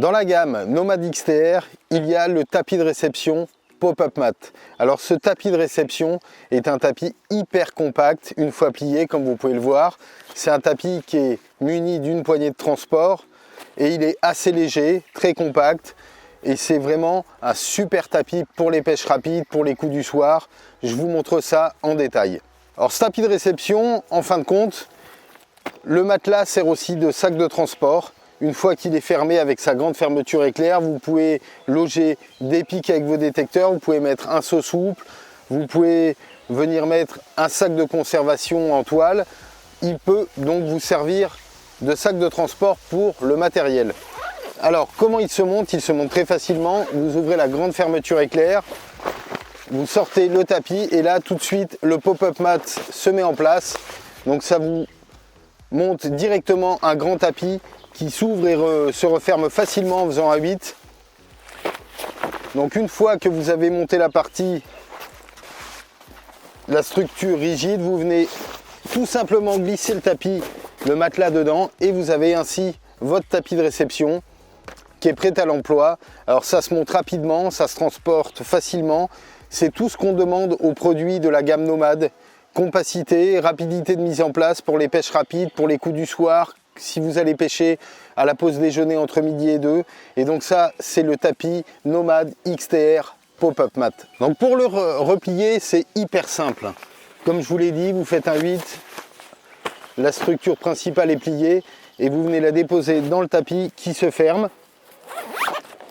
Dans la gamme Nomad XTR, il y a le tapis de réception Pop-Up Mat. Alors ce tapis de réception est un tapis hyper compact, une fois plié comme vous pouvez le voir. C'est un tapis qui est muni d'une poignée de transport et il est assez léger, très compact. Et c'est vraiment un super tapis pour les pêches rapides, pour les coups du soir. Je vous montre ça en détail. Alors ce tapis de réception, en fin de compte, le matelas sert aussi de sac de transport. Une fois qu'il est fermé avec sa grande fermeture éclair, vous pouvez loger des pics avec vos détecteurs, vous pouvez mettre un seau souple, vous pouvez venir mettre un sac de conservation en toile. Il peut donc vous servir de sac de transport pour le matériel. Alors comment il se monte? Il se monte très facilement. Vous ouvrez la grande fermeture éclair, vous sortez le tapis et là tout de suite le pop-up mat se met en place. Donc ça vous monte directement un grand tapis qui s'ouvre et se referme facilement en faisant un 8. Donc une fois que vous avez monté la partie, la structure rigide, vous venez tout simplement glisser le tapis, le matelas dedans et vous avez ainsi votre tapis de réception qui est prêt à l'emploi. Alors ça se monte rapidement, ça se transporte facilement. C'est tout ce qu'on demande aux produits de la gamme Nomad. Compacité, rapidité de mise en place pour les pêches rapides, pour les coups du soir, si vous allez pêcher à la pause déjeuner entre midi et 2. Et donc ça, c'est le tapis Nomad XTR Pop-Up Mat. Donc pour le replier, c'est hyper simple. Comme je vous l'ai dit, vous faites un 8, la structure principale est pliée et vous venez la déposer dans le tapis qui se ferme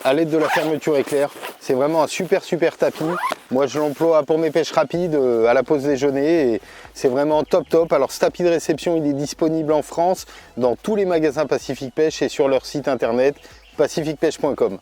à l'aide de la fermeture éclair. C'est vraiment un super tapis. Moi je l'emploie pour mes pêches rapides à la pause déjeuner et c'est vraiment top. Alors ce tapis de réception, il est disponible en France dans tous les magasins Pacific Pêche et sur leur site internet pacificpêche.com.